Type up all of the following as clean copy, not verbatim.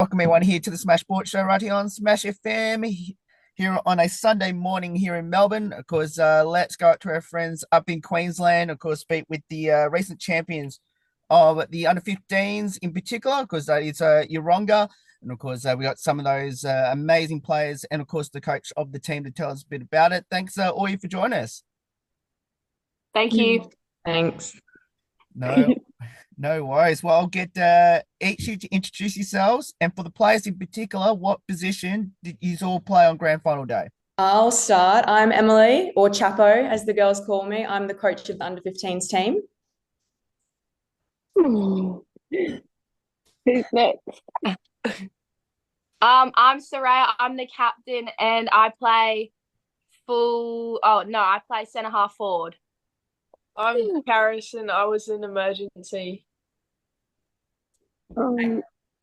Welcome everyone here to the Smash Sports Show right here on Smash FM here on a Sunday morning here in Melbourne. Of course, let's go out to our friends up in Queensland. Of course, speak with the recent champions of the under-15s in particular. Of course, it's Yeronga. And of course, we got some of those amazing players and of course the coach of the team to tell us a bit about it. Thanks all you for joining us. Thank you. Thanks. No, no worries. Well, I'll get each you to introduce yourselves. And for the players in particular, what position did you all play on grand final day? I'll start. I'm Emily, or Chapo, as the girls call me. I'm the coach of the under-15s team. Who's next? I'm Saraya. I'm the captain, and I play I play centre half forward. I'm Paris, and I was an emergency.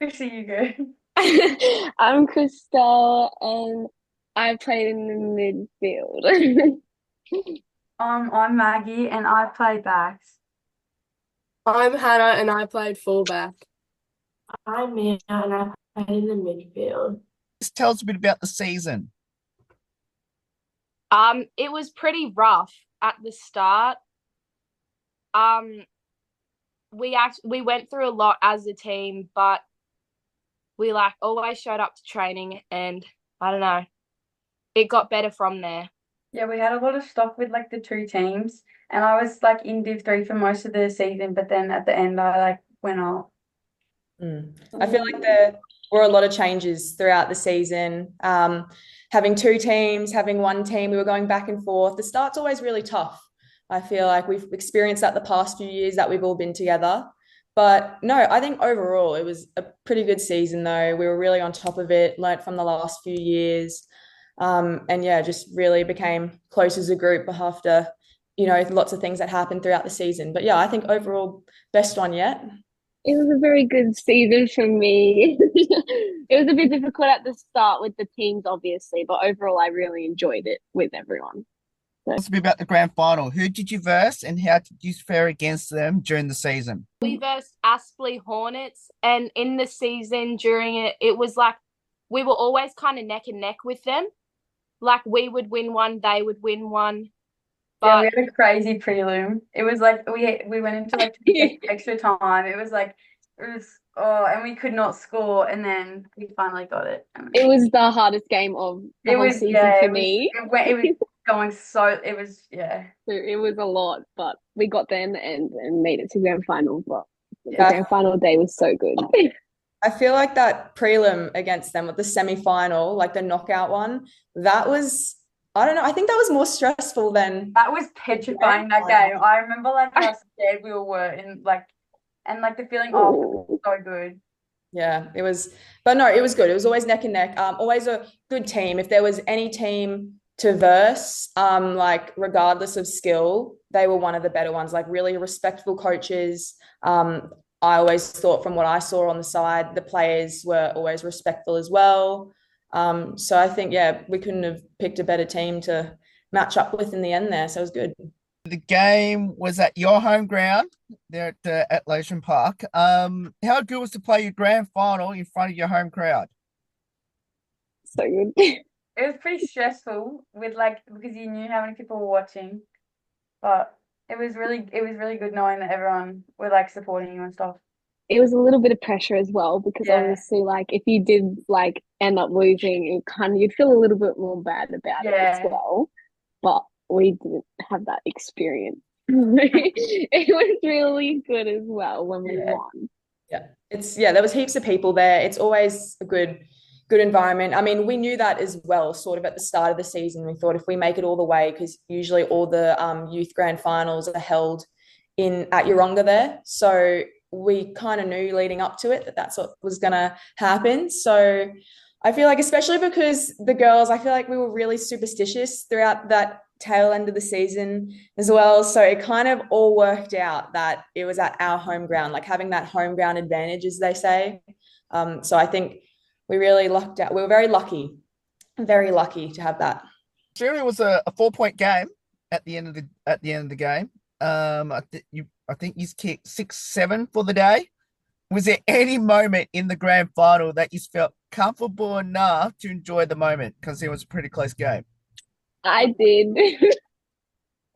Actually, you go. I'm Christelle, and I played in the midfield. I'm Maggie, and I play backs. I'm Hannah, and I played fullback. I'm Mia, and I played in the midfield. Just tell us a bit about the season. It was pretty rough at the start. We went through a lot as a team, but we always showed up to training, and I don't know, it got better from there. Yeah, we had a lot of stock with the two teams, and I was in Div 3 for most of the season, but then at the end I went up. I feel like there were a lot of changes throughout the season. Having two teams, having one team, we were going back and forth. The start's always really tough. I feel like we've experienced that the past few years that we've all been together. But no, I think overall it was a pretty good season though. We were really on top of it, learnt from the last few years. And yeah, just really became close as a group after, lots of things that happened throughout the season. But yeah, I think overall best one yet. It was a very good season for me. It was a bit difficult at the start with the teams, obviously, but overall I really enjoyed it with everyone. Tell us a bit about the grand final. Who did you verse and how did you fare against them during the season? We versed Aspley Hornets, and in the season during it, it was we were always kind of neck and neck with them. We would win one, they would win one. But yeah, we had a crazy prelim. It was we went into extra time. It was and we could not score, and then we finally got it. It was the hardest game of the whole season for me. It was going so it was a lot, but we got there and made it to grand final. But the grand final day was so good. I feel like that prelim against them with the semi-final, the knockout one, that was, I don't know, I think that was more stressful than that was petrifying that game. I remember how scared we all were and the feeling was so good. Yeah, it was, but no, it was good. It was always neck and neck. Always a good team. If there was any team to verse, regardless of skill, they were one of the better ones, really respectful coaches. I always thought from what I saw on the side, the players were always respectful as well. So I think, yeah, we couldn't have picked a better team to match up with in the end there. So it was good. The game was at your home ground there at Lotion Park. How good was to play your grand final in front of your home crowd? So good. It was pretty stressful because you knew how many people were watching, but it was really good knowing that everyone were supporting you and stuff. It was a little bit of pressure as well because obviously if you did end up losing, you'd feel a little bit more bad about it as well. But we didn't have that experience. It was really good as well when we won. Yeah, there was heaps of people there. It's always a good environment. I mean, we knew that as well, sort of at the start of the season. We thought if we make it all the way, because usually all the youth grand finals are held at Yeronga there. So we kind of knew leading up to it that that's what was going to happen. So I feel especially because the girls, I feel we were really superstitious throughout that tail end of the season as well. So it kind of all worked out that it was at our home ground, having that home ground advantage, as they say. So I think we really lucked out. We were very lucky to have that. Sure, it was a 4-point game at the end of the game. I think you kicked 6-7 for the day. Was there any moment in the grand final that you felt comfortable enough to enjoy the moment? Because it was a pretty close game. I did.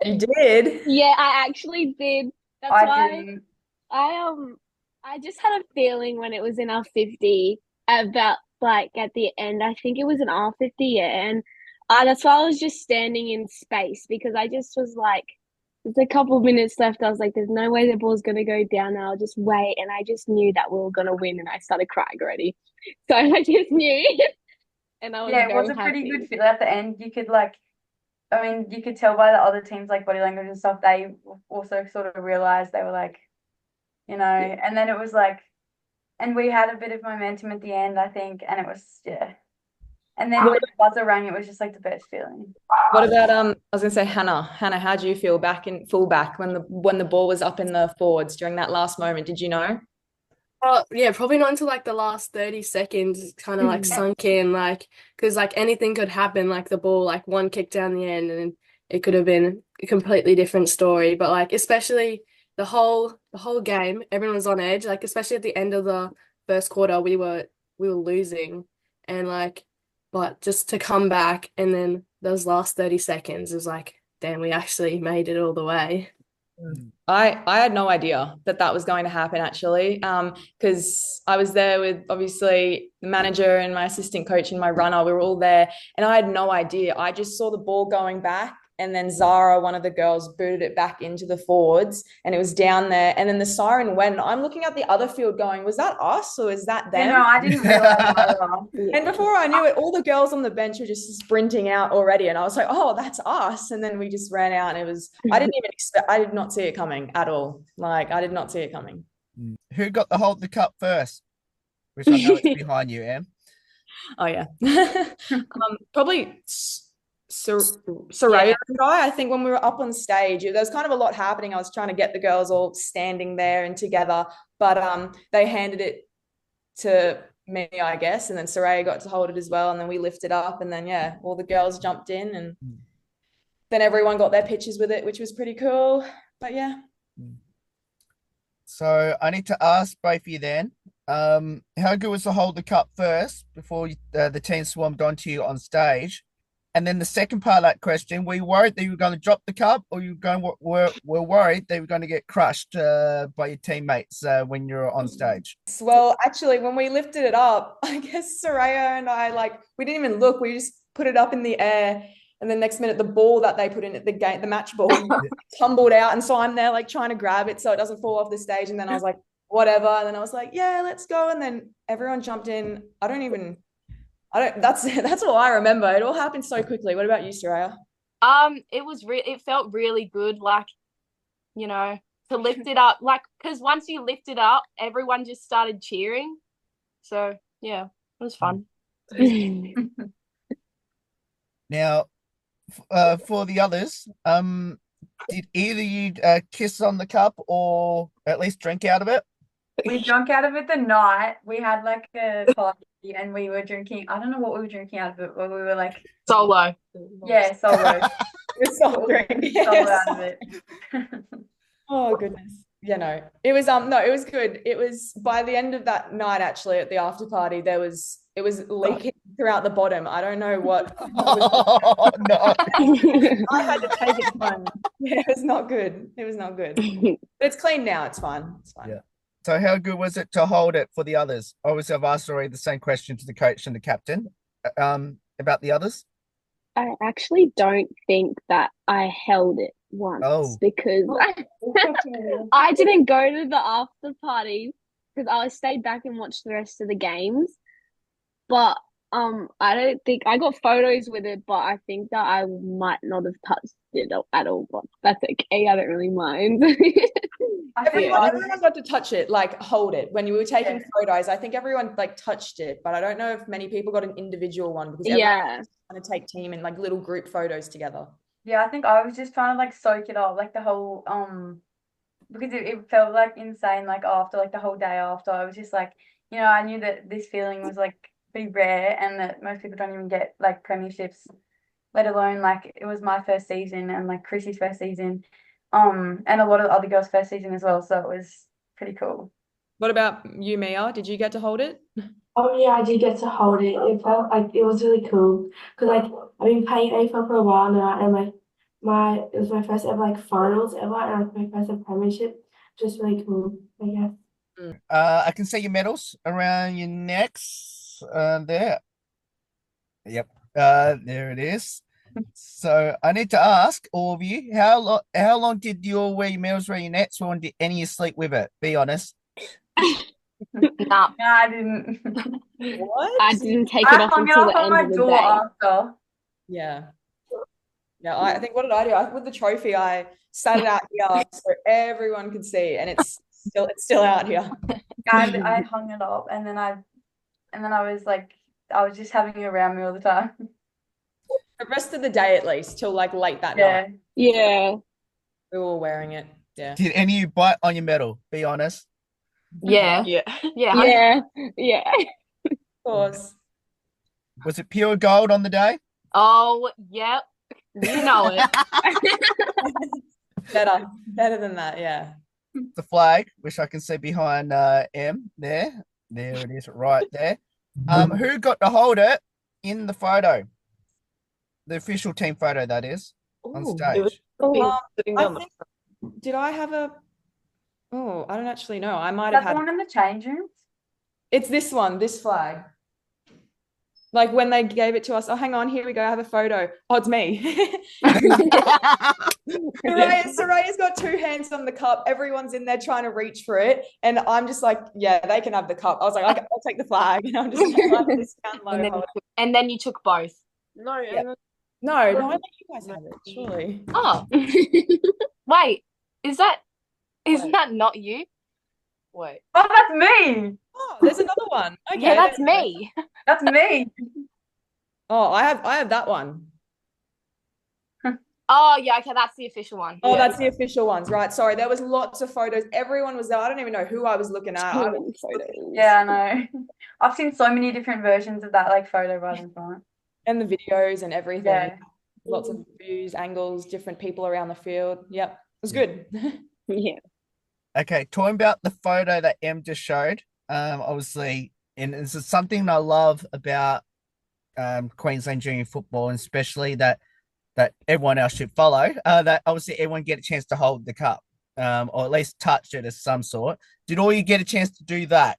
You did? Yeah, I actually did. That's I why didn't. I just had a feeling when it was in our 50 about like at the end. I think it was an R50, yeah, and that's why I was just standing in space because I just was like, there's a couple of minutes left. I was like, there's no way the ball's gonna go down now. I'll just wait, and I just knew that we were gonna win, and I started crying already. So I just knew, and I was Yeah, it was very a pretty good happy. feel at the end. You could like, I mean, you could tell by the other teams like body language and stuff. They also sort of realized they were like, Yeah. and then it was like, and we had a bit of momentum at the end, I think, and it was And then when What, the buzzer rang, it was just like the best feeling. what about I was gonna say Hannah. Hannah, how do you feel back in fullback when the ball was up in the forwards during that last moment? Did you know? Oh, yeah, probably not until like the last 30 seconds, it's kind of like sunk in, like, because like anything could happen, like the ball, like one kick down the end, and it could have been a completely different story. But like, especially the whole game, everyone was on edge. Like, especially at the end of the first quarter, we were losing, and like, but just to come back, and then those last 30 seconds is like, damn, we actually made it all the way. I had no idea that that was going to happen actually, because I was there with obviously the manager and my assistant coach and my runner. We were all there, and I had no idea. I just saw the ball going back, and then Zara, one of the girls, booted it back into the forwards, and it was down there. And then the siren went. I'm looking at the other field, going, "Was that us or is that them?" I didn't realize either. And before I knew it, all the girls on the bench were just sprinting out already. And I was like, oh, that's us. And then we just ran out. And it was, I did not see it coming at all. Like, I did not see it coming. Who got the hold the cup first? Which I know it's behind you, Em. Oh, yeah. Probably Soraya and I think when we were up on stage, there was kind of a lot happening. I was trying to get the girls all standing there and together, but they handed it to me, I guess, and then Soraya got to hold it as well, and then we lifted up, and then all the girls jumped in, and then everyone got their pictures with it, which was pretty cool. But yeah. So I need to ask both of you then, how good was to hold the cup first before the team swarmed onto you on stage? And then the second part of that question, were you worried that you were going to drop the cup, or you were worried that you were going to get crushed by your teammates when you're on stage? Well, actually, when we lifted it up, I guess Soraya and I, like, we didn't even look. We just put it up in the air. And the next minute, the ball that they put in at the game, the match ball, tumbled out. And so I'm there, like, trying to grab it so it doesn't fall off the stage. And then I was like, whatever. And then I was like, yeah, let's go. And then everyone jumped in. That's all I remember. It all happened so quickly. What about you, Soraya? It felt really good, like, to lift it up, like, because once you lift it up, everyone just started cheering. So yeah, it was fun. Now, for the others, did either you kiss on the cup or at least drink out of it? We drank out of it the night. We had like a party and we were drinking. I don't know what we were drinking out of it, but we were like Solo. Yeah, solo. It's so drink. Solo out of it. Oh goodness. Yeah, no. It was no, it was good. It was by the end of that night, actually, at the after party, it was leaking throughout the bottom. I don't know what. Oh, no. I had to take it home. Yeah, it was not good. It was not good. But it's clean now. It's fine. It's fine. Yeah. So how good was it to hold it for the others? Obviously, I've asked already the same question to the coach and the captain about the others. I actually don't think that I held it once because I didn't go to the after parties because I stayed back and watched the rest of the games. But I don't think I got photos with it, but I think that I might not have touched it at all. But that's okay. I don't really mind. Everyone got to touch it, like hold it. When you were taking photos, I think everyone like touched it, but I don't know if many people got an individual one because everyone was trying to take team and like little group photos together. Yeah, I think I was just trying to like soak it up, like the whole because it felt like insane, like after like the whole day after. I was just like, I knew that this feeling was like pretty rare and that most people don't even get like premierships, let alone like it was my first season and like Chrissy's first season, and a lot of other girls' first season as well. So it was pretty cool. What about you, Mia? Did you get to hold it? Oh yeah, I did get to hold it. It felt like it was really cool because like I've been playing AFL for a while now, and like it was my first ever like finals ever, and like my first ever premiership. Just really cool, I guess. I can see your medals around your necks. There. Yep. There it is. So I need to ask all of you, how long did you all wear your medals around your necks, or did any of you sleep with it? Be honest. Nah. No, I didn't. What? I didn't take I it off hung it until up the on end my of the door day. after. Yeah. Yeah, I think what did I do? With the trophy, I sat it out here so everyone could see, and it's still out here. I hung it up, and then I was like, I was just having it around me all the time. The rest of the day, at least, till like late that Yeah. night, Yeah. we were all wearing it. Yeah. Did any of you bite on your medal? Be honest. Yeah. Yeah. Yeah. Yeah. Of course. Was it pure gold on the day? Oh, yep. You know it. Better than that, yeah. The flag, which I can see behind M there. There it is, right there. Who got to hold it in the photo? The official team photo, that is, on Ooh. stage. Sitting down Did I have a? Oh, I don't actually know. I might That's have the had. one in the change rooms. It's this one, this flag. Like when they gave it to us. Oh, hang on, here we go. I have a photo. Oh, it's me. Soraya's got two hands on the cup. Everyone's in there trying to reach for it, and I'm just like, yeah, they can have the cup. I was like, I'll take the flag, and I'm just like, this down low. And then you took both. No, Yeah. No, I let you guys have it, surely. Oh. Wait, isn't that not you? wait. Oh, that's me. Oh, there's another one. Okay, Yeah, that's me. That's me. Oh, I have that one. Oh, yeah, okay, that's the official one. Oh, Yeah. that's the official ones, right? Sorry, there was lots of photos. Everyone was there. I don't even know who I was looking at. So many photos. Yeah, I know. I've seen so many different versions of that like photo right in front. And the videos and everything. Yeah. Lots of views, angles, different people around the field. Yep, it was good. Yeah. Okay, talking about the photo that Em just showed, obviously, and this is something I love about Queensland junior football, and especially that everyone else should follow. That obviously everyone get a chance to hold the cup, or at least touch it of some sort. Did all you get a chance to do that?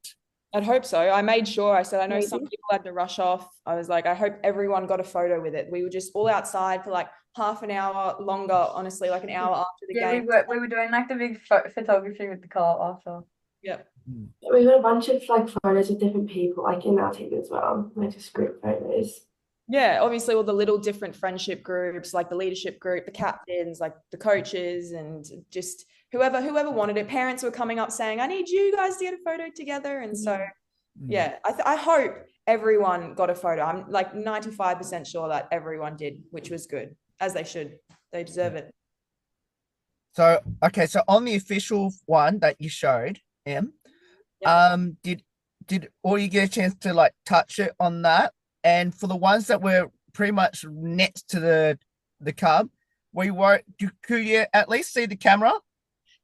I'd hope so. I made sure. I said, I know some people had to rush off. I was like, I hope everyone got a photo with it. We were just all outside for like half an hour longer, honestly, like an hour after the game. We were doing like the big photography with the car after. Yep. We got a bunch of like photos of different people, like in our team as well, like just group photos. Yeah, obviously all the little different friendship groups, like the leadership group, the captains, like the coaches, and just whoever wanted it. Parents were coming up saying, I need you guys to get a photo together. And so, yeah, I hope everyone got a photo. I'm like 95% sure that everyone did, which was good, as they should. They deserve it. So, okay, so on the official one that you showed, Em, did all you get a chance to like touch it on that? And for the ones that were pretty much next to the cub, could you at least see the camera?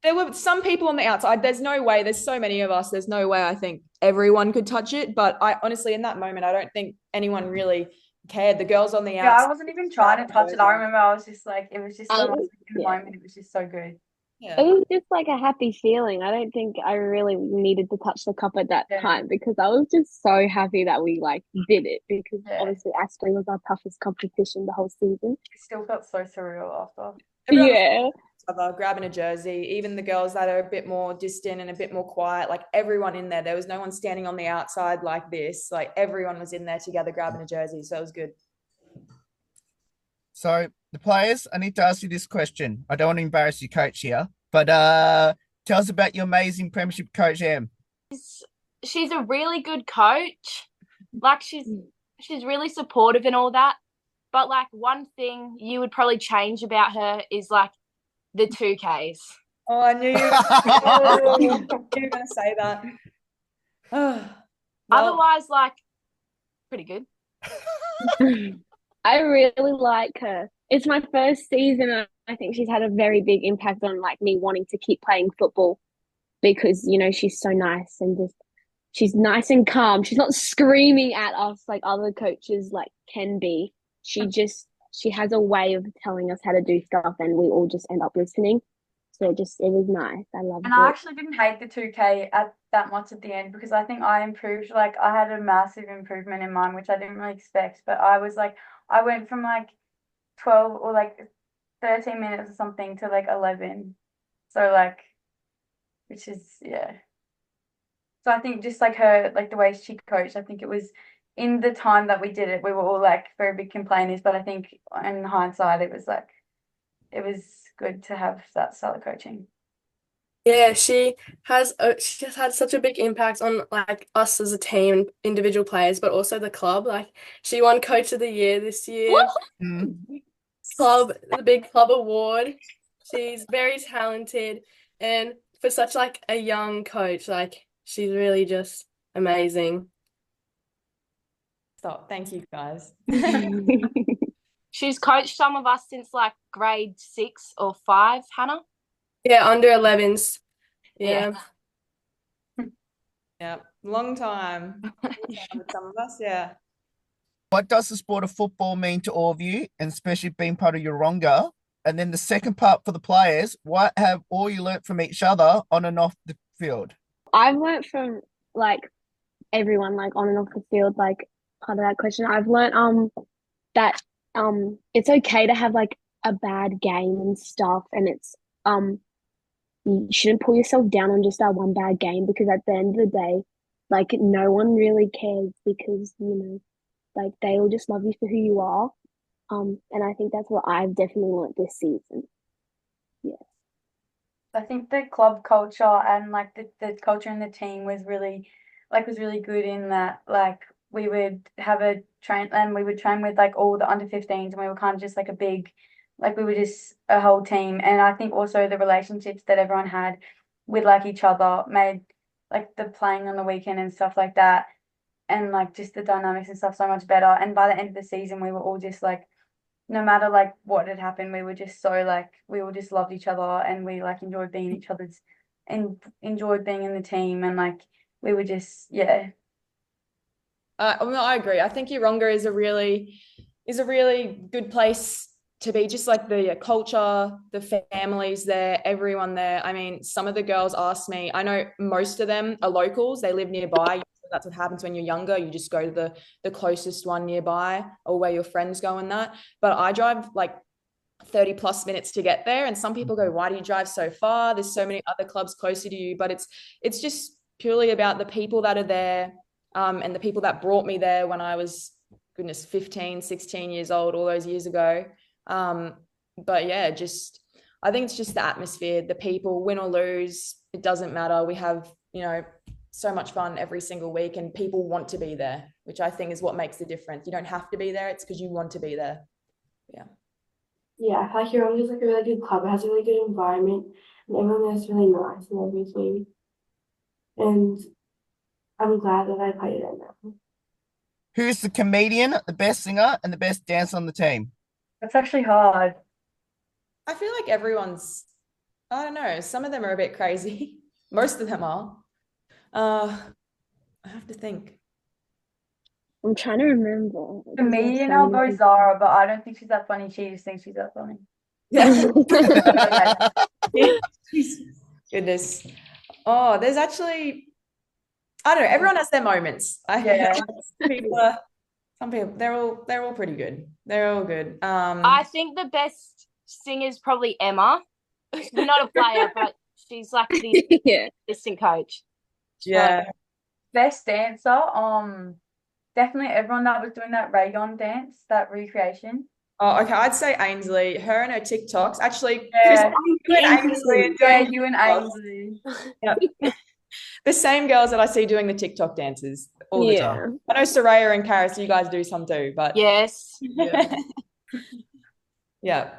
There were some people on the outside. There's no way. There's so many of us. There's no way I think everyone could touch it. But I honestly, in that moment, I don't think anyone really cared. The girls on the outside. Yeah, I wasn't even trying to touch it. I remember I was just like, it was just so much in the moment. It was just so good. Yeah. It was just like a happy feeling. I don't think I really needed to touch the cup at that time because I was just so happy that we like did it because obviously Asprey was our toughest competition the whole season. It still felt so surreal after. Everyone grabbing a jersey, even the girls that are a bit more distant and a bit more quiet, like everyone in there. There was no one standing on the outside like this. Like everyone was in there together grabbing a jersey. So it was good. So the players, I need to ask you this question. I don't want to embarrass your coach here, but tell us about your amazing Premiership coach, Em. She's a really good coach. Like she's really supportive and all that. But like one thing you would probably change about her is like the 2Ks. Oh, I knew you were going to say that. Otherwise, like pretty good. I really like her. It's my first season and I think she's had a very big impact on like me wanting to keep playing football. because, you know, she's so nice and just she's nice and calm. She's not screaming at us like other coaches like can be. She has a way of telling us how to do stuff and we all just end up listening. So it was nice. I loved And I it. actually didn't hate the 2K at that much at the end because I think I improved. Like I had a massive improvement in mine, which I didn't really expect. But I was like, I went from like 12 or like 13 minutes or something to like 11. So like, which is yeah. So I think just like her, like the way she coached, I think it was in the time that we did it, we were all like very big complainers. But I think in hindsight, it was like it was good to have that style of coaching. Yeah, she just had such a big impact on like us as a team and individual players, but also the club. Like she won Coach of the Year this year. The big club award. She's very talented, and for such like a young coach, like she's really just amazing. Stop. Thank you, guys. She's coached some of us since like grade 6 or 5, Hannah. Yeah, under 11s. Yeah. Yeah, long time. With some of us, yeah. What does the sport of football mean to all of you, and especially being part of Yeronga? And then the second part for the players, what have all you learnt from each other on and off the field? I've learnt from like everyone like on and off the field, like part of that question. I've learnt that it's okay to have like a bad game and stuff, and it's you shouldn't pull yourself down on just that one bad game because at the end of the day, like no one really cares because, you know, like they all just love you for who you are. And I think that's what I've definitely learnt this season. Yeah. I think the club culture and like the culture in the team was really good in that like we would have a train and we would train with like all the under 15s and we were kind of just like a big like we were just a whole team. And I think also the relationships that everyone had with like each other made like the playing on the weekend and stuff like that and like just the dynamics and stuff so much better. And by the end of the season we were all just like no matter like what had happened, we were just so like we all just loved each other and we like enjoyed being each other's and enjoyed being in the team and like we were just yeah. I agree. I think Yeronga is a really good place to be. Just like the culture, the families there, everyone there. I mean, some of the girls asked me. I know most of them are locals. They live nearby. That's what happens when you're younger. You just go to the closest one nearby or where your friends go and that. But I drive like 30 plus minutes to get there. And some people go, why do you drive so far? There's so many other clubs closer to you. But it's just purely about the people that are there and the people that brought me there when I was, 15, 16 years old, all those years ago. But yeah, I think it's just the atmosphere, the people, win or lose, it doesn't matter. We have, so much fun every single week and people want to be there, which I think is what makes the difference. You don't have to be there. It's because you want to be there. Yeah. Yeah, I feel like Yeronga is like a really good club. It has a really good environment and everyone there's really nice and everything. And I'm glad that I played it now. Who's the comedian, the best singer, and the best dancer on the team? That's actually hard. I feel like everyone's, I don't know, some of them are a bit crazy. Most of them are. I have to think. I'm trying to remember. Comedian, I'll go Zara, but I don't think she's that funny. She just thinks she's that funny. Yeah. Goodness. Oh, there's actually, I don't know, everyone has their moments. Yeah. Some people, they're all pretty good. They're all good. I think the best singer is probably Emma. We're not a player, but she's like the assistant coach. Yeah. Best dancer, definitely everyone that was doing that Raygon dance, that recreation. Oh, okay. I'd say Ainsley. Her and her TikToks. Actually, Yeah. you and Ainsley. Yeah, you and Ainsley. Yep. The same girls that I see doing the TikTok dances all the time. I know Soraya and Karis, you guys do some too, but yes. Yeah. Yeah.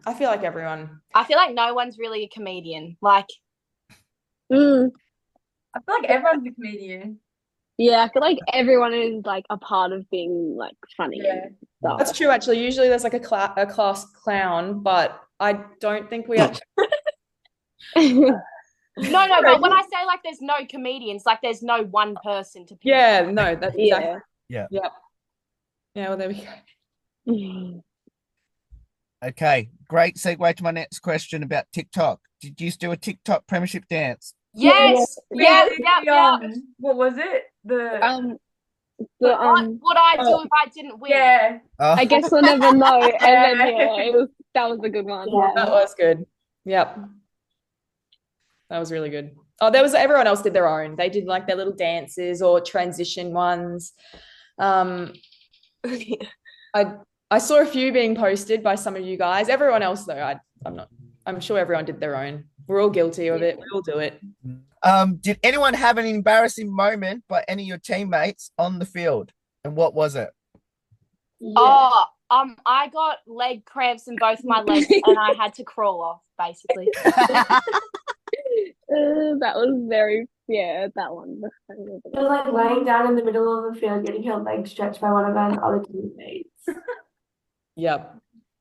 I feel like everyone. I feel like no one's really a comedian. Like I feel like everyone's a comedian. Yeah, I feel like everyone is like a part of being like funny. Yeah. That's true, actually. Usually there's like a class clown, but I don't think we actually No, but when I say like there's no comedians, like there's no one person to pick. Yeah, no, that's exactly. Yeah. Yeah. Yeah, well, there we go. Okay, great segue to my next question about TikTok. Did you do a TikTok premiership dance? Yes. Yeah. What was it? What would I do if I didn't win? Yeah. I guess we'll never know. And then that was a good one. That was good. Yep. That was really good. Oh, everyone else did their own. They did like their little dances or transition ones. I saw a few being posted by some of you guys. Everyone else though, I'm sure everyone did their own. We're all guilty of it. We all do it. Did anyone have an embarrassing moment by any of your teammates on the field? And what was it? Oh, I got leg cramps in both my legs and I had to crawl off, basically. That was that one. It was like laying down in the middle of the field, getting her legs stretched by one of our other teammates. Yep.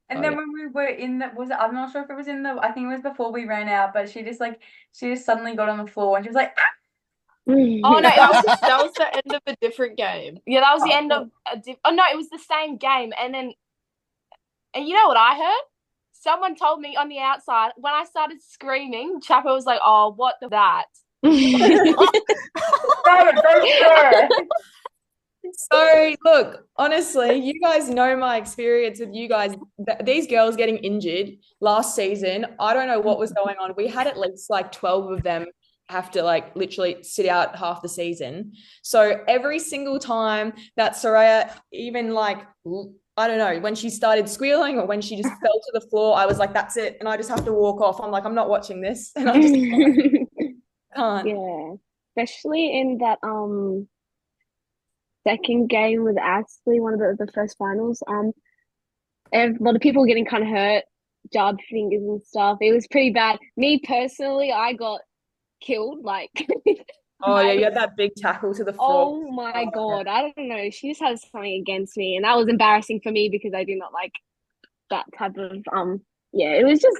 And then when we were I'm not sure if it was I think it was before we ran out, but she just suddenly got on the floor and she was like, ah! Oh no, that was the end of a different game. Yeah, that was the end of no, it was the same game. And you know what I heard? Someone told me on the outside when I started screaming, Chapper was like, "Oh, what that?" So look, honestly, you guys know my experience with you guys. These girls getting injured last season. I don't know what was going on. We had at least like 12 of them have to like literally sit out half the season. So every single time that Soraya even like, I don't know, when she started squealing or when she just fell to the floor, I was like, that's it. And I just have to walk off. I'm like, I'm not watching this. And I just can't. Yeah. Especially in that second game with Ashley, one of the first finals. A lot of people getting kind of hurt, jabbed fingers and stuff. It was pretty bad. Me personally, I got killed. Like, oh yeah, you had that big tackle to the floor. Oh my God, I don't know. She just had something against me, and that was embarrassing for me because I do not like that type of Yeah, it was just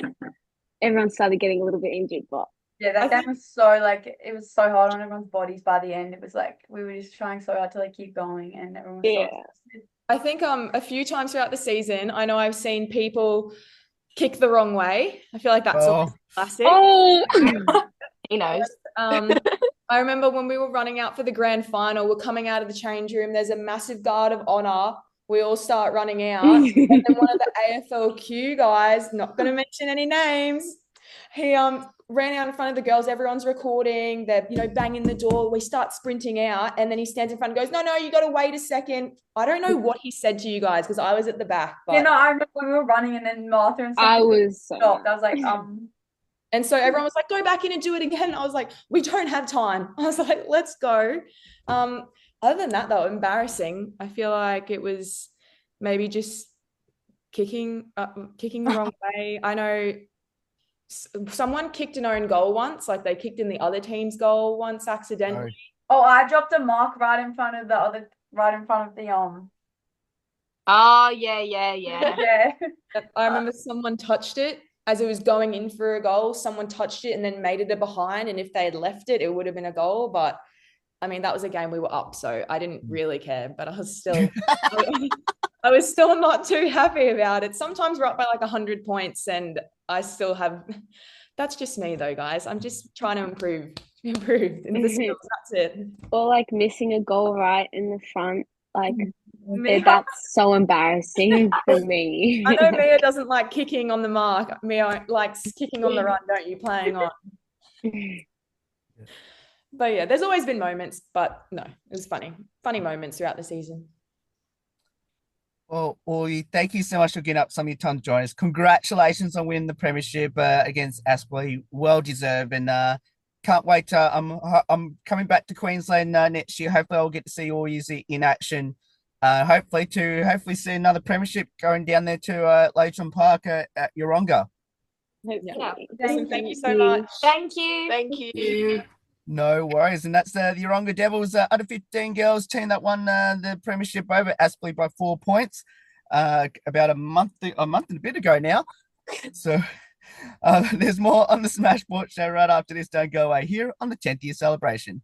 everyone started getting a little bit injured, but. Yeah, that game was so it was so hard on everyone's bodies by the end. It was like we were just trying so hard to like keep going, and everyone was so exhausted. I think a few times throughout the season, I know I've seen people kick the wrong way. I feel like that's a classic. Oh, he knows. I remember when we were running out for the grand final, we're coming out of the change room. There's a massive guard of honor. We all start running out, and then one of the AFLQ guys, not going to mention any names, he ran out in front of the girls. Everyone's recording. They're, banging the door. We start sprinting out. And then he stands in front and goes, no, you got to wait a second. I don't know what he said to you guys because I was at the back. But... Yeah, no, I remember when we were running and then Martha and stuff. I was stopped. I was like, And so everyone was like, go back in and do it again. I was like, we don't have time. I was like, let's go. Other than that, though, embarrassing. I feel like it was maybe just kicking the wrong way. I know someone kicked an own goal once, like they kicked in the other team's goal once accidentally. Oh, I dropped a mark right in front of the Oh, yeah. I remember someone touched it as it was going in for a goal. Someone touched it and then made it a behind, and if they had left it, it would have been a goal. But I mean, that was a game we were up, so I didn't really care, but I was still I was still not too happy about it. Sometimes we're up by like 100 points and I still have, that's just me though, guys. I'm just trying to improve in the skills. That's it. Or like missing a goal right in the front. Like that's so embarrassing for me. I know Mia doesn't like kicking on the mark. Mia likes kicking on the run, don't you? Playing on. But yeah, there's always been moments, but no, it was funny moments throughout the season. Well, thank you so much for getting up some of your time to join us. Congratulations on winning the premiership against Aspley. Well deserved, and can't wait. I'm coming back to Queensland next year. Hopefully, I'll get to see all you in action. Hopefully see another premiership going down there to Leighton Park at Yeronga. Yeah. Thank you so much. Thank you. Thank you. No worries, and that's the Yeronga Devils under 15 girls team that won the premiership over Aspley by 4 points about a month and a bit ago now. So There's more on the Smash Sports Show right after this. Don't go away here on the 10th year celebration.